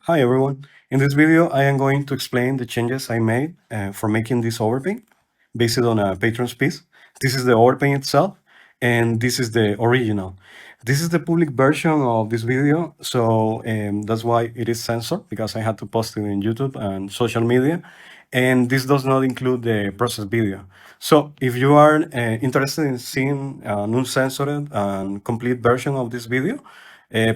Hi everyone. In this video, I am going to explain the changes I made for making this overpaint based on a Patreon's piece. This is the overpaint itself, and this is the original. This is the public version of this video, so that's why it is censored, because I had to post it in YouTube and social media, and this does not include the process video. So if you are interested in seeing an uncensored and complete version of this video,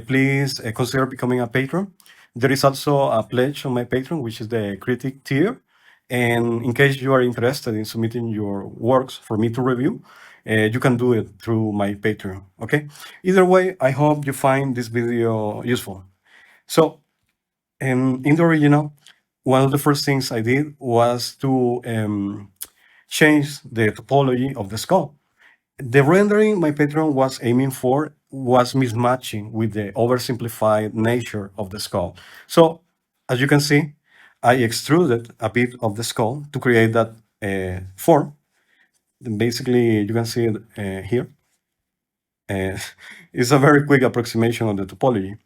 please consider becoming a patron. There is also a pledge on my Patreon, which is the critic tier. And in case you are interested in submitting your works for me to review, you can do it through my Patreon. Okay. Either way, I hope you find this video useful. So, in the original, one of the first things I did was to change the topology of the skull. The rendering my Patreon was aiming for was mismatching with the oversimplified nature of the skull. So, as you can see, I extruded a bit of the skull to create that form. And basically, you can see it here. Uh, it's a very quick approximation of the topology,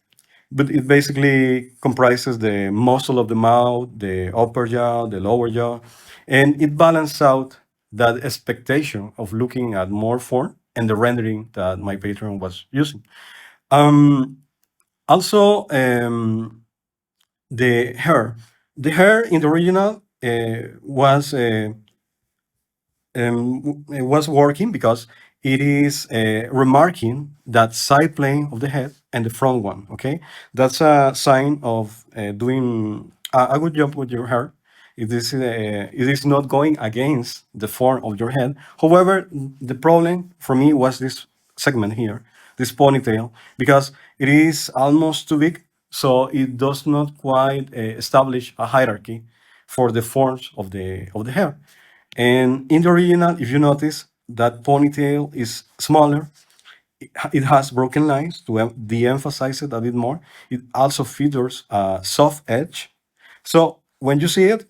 but it basically comprises the muscle of the mouth, the upper jaw, the lower jaw, and it balances out that expectation of looking at more form and the rendering that my patron was using. Um, also, the hair. The hair in the original was working because it is remarking that side plane of the head and the front one. Okay, that's a sign of doing a good job with your hair. It is not going against the form of your head. However, the problem for me was this segment here, this ponytail, because it is almost too big, so it does not quite establish a hierarchy for the forms of the hair. And in the original, if you notice, that ponytail is smaller. It has broken lines to de-emphasize it a bit more. It also features a soft edge. So when you see it,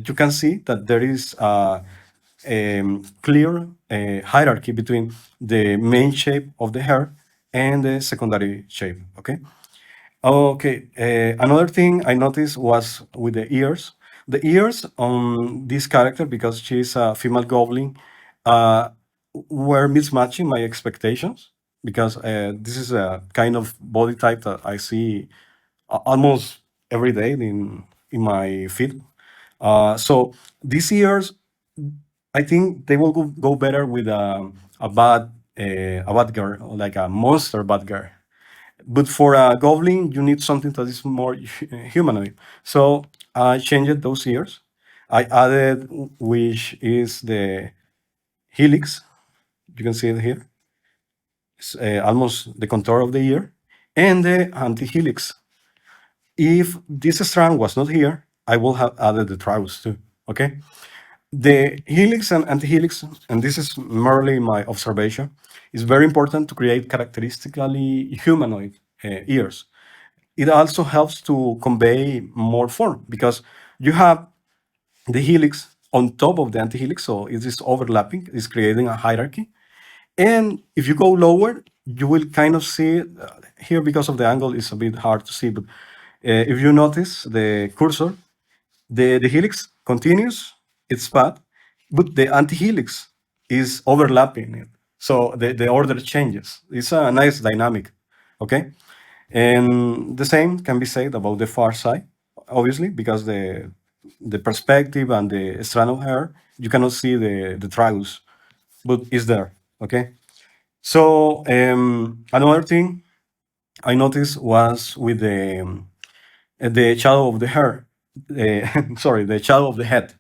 you can see that there is a clear hierarchy between the main shape of the hair and the secondary shape. Okay. Okay, another thing I noticed was with the ears. The ears on this character, because she's a female goblin, uh, were mismatching my expectations, because this is a kind of body type that I see almost every day in my feed. So these ears, I think they will go better with a bad girl, like a monster bad girl. But for a goblin, you need something that is more humanoid. So I changed those ears. I added, which is the helix. You can see it here. It's almost the contour of the ear, and the anti-helix. If this strand was not here, I will have added the tragus too. Okay. The helix and anti-helix, and this is merely my observation, is very important to create characteristically humanoid ears. It also helps to convey more form, because you have the helix on top of the antihelix, so it is overlapping, it's creating a hierarchy. And if you go lower, you will kind of see here, because of the angle, it's a bit hard to see, but if you notice the cursor, the helix continues its path, but the antihelix is overlapping it. So the order changes. It's a nice dynamic. Okay. And the same can be said about the far side, obviously, because the perspective and the strand of hair, you cannot see the tragus, but it's there. Okay. So another thing I noticed was with the shadow of the hair. Sorry, the shadow of the head.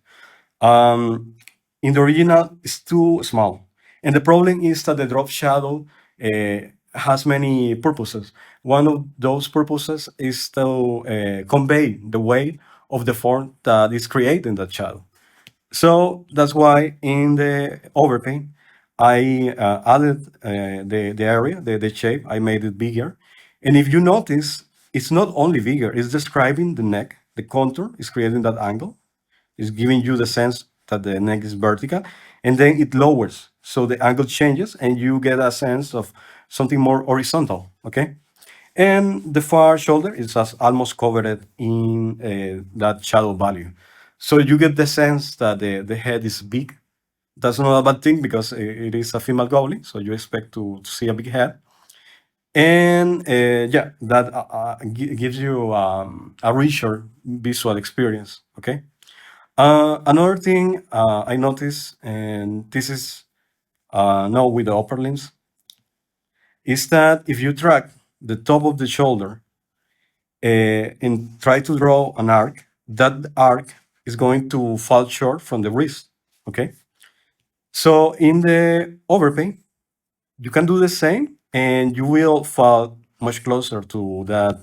Um, in the original, it's too small. And the problem is that the drop shadow has many purposes. One of those purposes is to convey the weight of the form that is creating that shadow. So that's why in the overpaint, I added the area, the shape, I made it bigger. And if you notice, it's not only bigger, it's describing the neck, the contour is creating that angle, is giving you the sense that the neck is vertical, and then it lowers. So the angle changes and you get a sense of something more horizontal, okay? And the far shoulder is almost covered in that shadow value. So you get the sense that the head is big. That's not a bad thing because it is a female goblin, so you expect to see a big head. And yeah, that gives you a richer visual experience. Okay. Another thing I noticed, and this is now with the upper limbs, is that if you track the top of the shoulder and try to draw an arc, that arc is going to fall short from the wrist. Okay. So in the overpaint, you can do the same, and you will fall much closer to that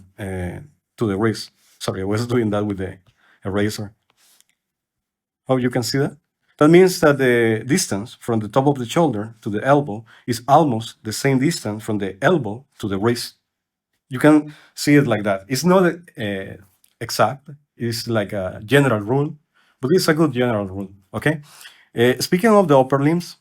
to the wrist. Sorry, I was doing that with the eraser. Oh, you can see that. That means that the distance from the top of the shoulder to the elbow is almost the same distance from the elbow to the wrist. You can see it like that. It's not exact. It's like a general rule, but it's a good general rule. Okay. Speaking of the upper limbs,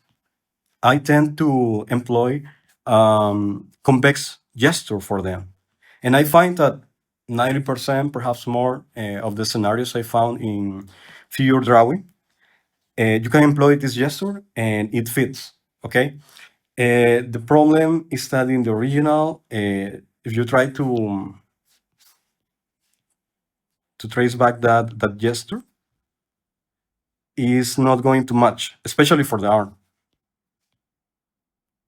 I tend to employ convex gesture for them. And I find that 90%, perhaps more, of the scenarios I found in figure drawing, you can employ this gesture and it fits. Okay. The problem is that in the original, if you try to trace back that gesture, is not going to match, especially for the arm.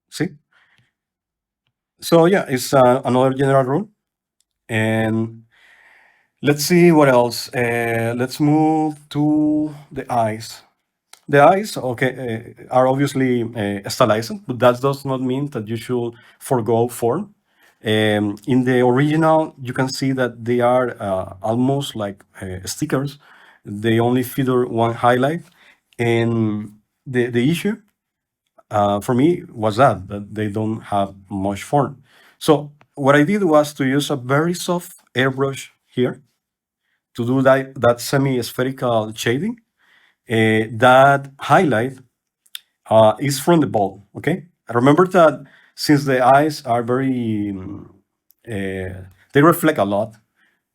See? So yeah, it's another general rule. And let's see what else. Let's move to the eyes. The eyes, okay, are obviously stylized, but that does not mean that you should forgo form. In the original, you can see that they are almost like stickers. They only feature one highlight, and the issue for me was that they don't have much form. So what I did was to use a very soft airbrush here to do that semi-spherical shading. That highlight is from the ball. Okay, remember that since the eyes are very, they reflect a lot.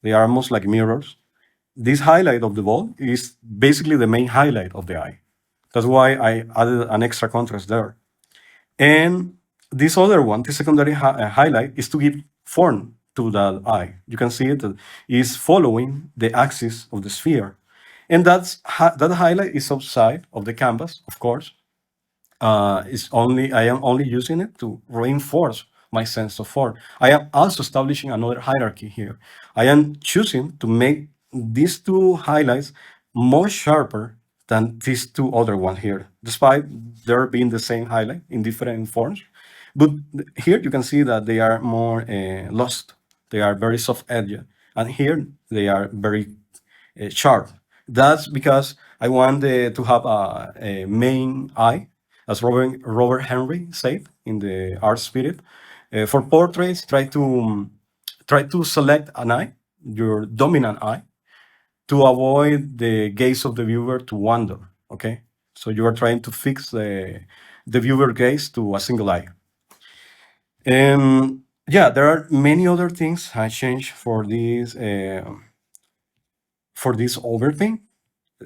They are almost like mirrors. This highlight of the ball is basically the main highlight of the eye. That's why I added an extra contrast there. And this other one, the secondary highlight, is to give form to the eye. You can see it is following the axis of the sphere. And that highlight is outside of the canvas, of course. I am only using it to reinforce my sense of form. I am also establishing another hierarchy here. I am choosing to make these two highlights more sharper than these two other ones here, despite there being the same highlight in different forms. But here you can see that they are more lost. They are very soft edged, and here they are very sharp. That's because I want to have a main eye, as Robert Henry said in the Art Spirit. For portraits, try to select an eye, your dominant eye, to avoid the gaze of the viewer to wander. Okay, so you are trying to fix the viewer gaze to a single eye. Yeah, there are many other things I changed for this overthing.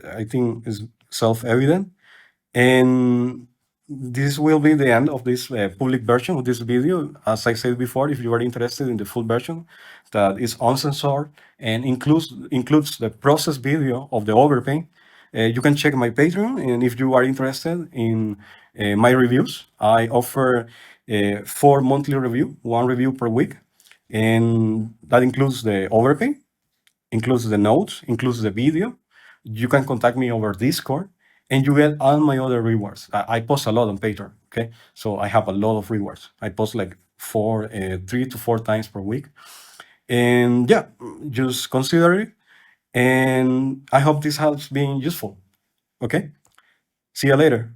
I think is self-evident. And this will be the end of this public version of this video. As I said before, if you are interested in the full version that is uncensored and includes the process video of the overpaint, you can check my Patreon. And if you are interested in my reviews, I offer 4 monthly review, 1 review per week. And that includes the overpaint, includes the notes, includes the video. You can contact me over Discord, and you get all my other rewards. I post a lot on Patreon. Okay, so I have a lot of rewards. I post like 3 to 4 times per week, and yeah, just consider it. And I hope this has been useful. Okay, see you later.